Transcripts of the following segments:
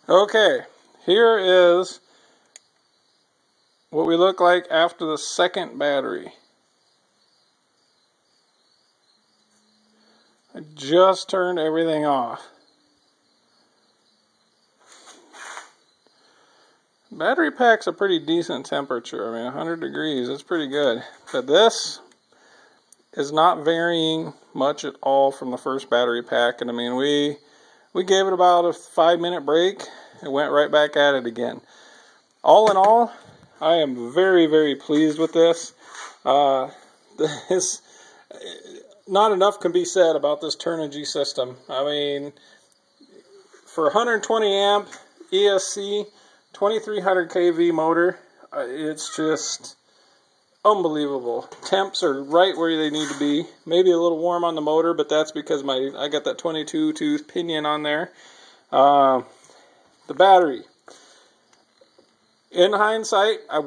Okay, here is what we look like after the second battery. I just turned everything off. Battery pack's a pretty decent temperature. I mean, 100 degrees, that's pretty good. But this is not varying much at all from the first battery pack. And I mean, we gave it about a 5-minute break and went right back at it again. All in all, I am very, very pleased with this. Not enough can be said about this Turnigy system. I mean, for 120 amp ESC, 2300 kV motor, it's just unbelievable. Temps are right where they need to be. Maybe a little warm on the motor, but that's because I got that 22 tooth pinion on there. The battery. In hindsight, I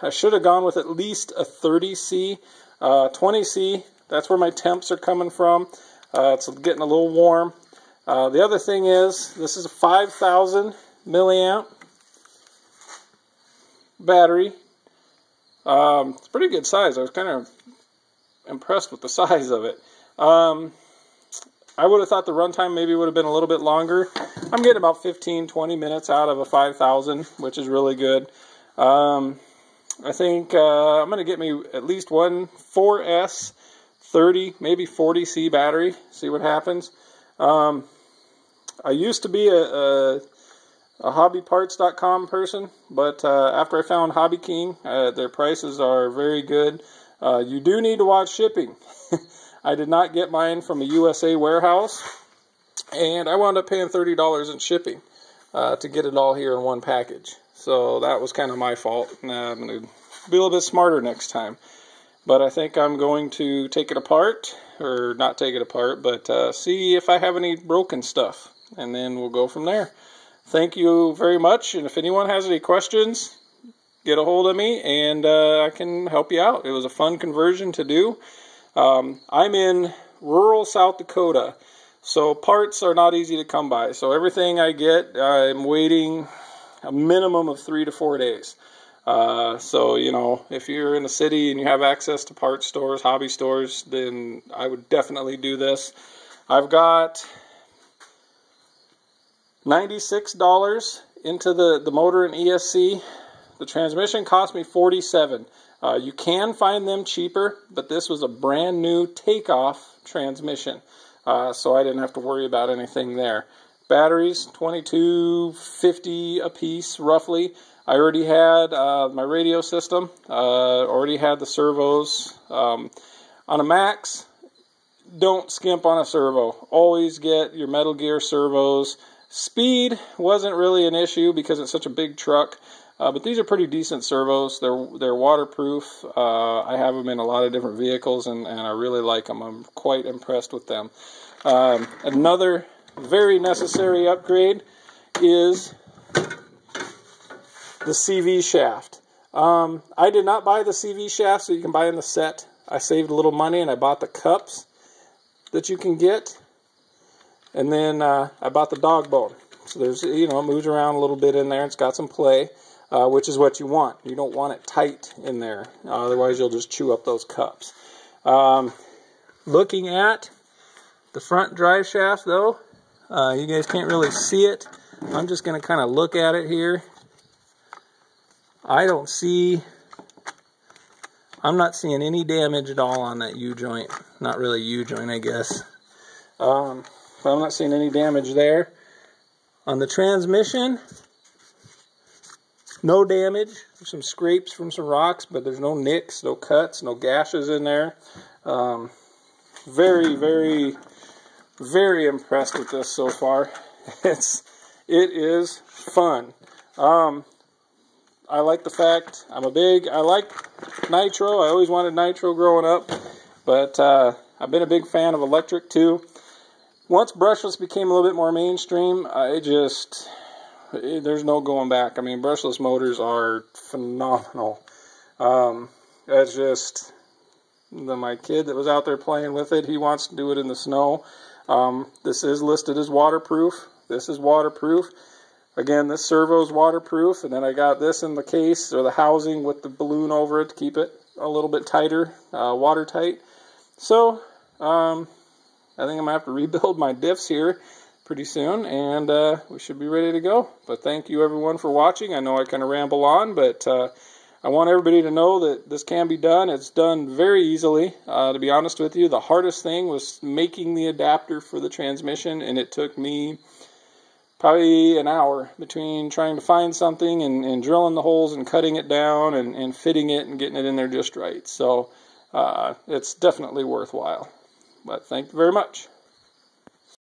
should have gone with at least a 30C, 20C. That's where my temps are coming from. It's getting a little warm. The other thing is, this is a 5,000 milliamp battery. It's a pretty good size. I was kind of impressed with the size of it. I would have thought the runtime maybe would have been a little bit longer. I'm getting about 15-20 minutes out of a 5,000, which is really good. I think I'm going to get me at least one 4S 30, maybe 40C battery, see what happens. I used to be a hobbyparts.com person, but after I found Hobby King, their prices are very good. You do need to watch shipping. I did not get mine from a USA warehouse, and I wound up paying $30 in shipping to get it all here in one package. So that was kind of my fault. I'm going to be a little bit smarter next time. But I think I'm going to take it apart, or not take it apart, but see if I have any broken stuff, and then we'll go from there. Thank you very much, and if anyone has any questions, get a hold of me, and I can help you out. It was a fun conversion to do. I'm in rural South Dakota, so parts are not easy to come by. So everything I get, I'm waiting a minimum of 3 to 4 days. So, you know, if you're in a city and you have access to parts stores, hobby stores, then I would definitely do this. I've got $96 into the motor and ESC. The transmission cost me $47. You can find them cheaper, but this was a brand new takeoff transmission. So I didn't have to worry about anything there. Batteries, 2250 a piece, roughly. I already had my radio system, already had the servos. On a Maxx, don't skimp on a servo. Always get your Metal Gear servos. Speed wasn't really an issue because it's such a big truck, but these are pretty decent servos. They're waterproof. I have them in a lot of different vehicles, and I really like them. I'm quite impressed with them. Another very necessary upgrade is the CV shaft. I did not buy the CV shaft so you can buy in the set. I saved a little money and I bought the cups that you can get. And then I bought the dog bone. So there's, you know, it moves around a little bit in there. It's got some play, which is what you want. You don't want it tight in there. Otherwise you'll just chew up those cups. Looking at the front drive shaft though, you guys can't really see it. I'm just going to kind of look at it here. I'm not seeing any damage at all on that U-joint. Not really U-joint, I guess. But I'm not seeing any damage there. On the transmission, no damage. There's some scrapes from some rocks, but there's no nicks, no cuts, no gashes in there. Very, very, very impressed with this so far. It is fun. I like the fact I like nitro. I always wanted nitro growing up, but I've been a big fan of electric too. Once brushless became a little bit more mainstream, there's no going back. I mean, brushless motors are phenomenal. It's just, my kid that was out there playing with it, he wants to do it in the snow. This is listed as waterproof. This is waterproof. Again, this servo is waterproof, and then I got this in the case, or the housing with the balloon over it to keep it a little bit tighter, watertight. So, I think I'm going to have to rebuild my diffs here pretty soon, and we should be ready to go. But thank you everyone for watching. I know I kind of ramble on, but I want everybody to know that this can be done. It's done very easily. To be honest with you, the hardest thing was making the adapter for the transmission, and it took me probably an hour between trying to find something and drilling the holes and cutting it down and fitting it and getting it in there just right. So it's definitely worthwhile. But thank you very much.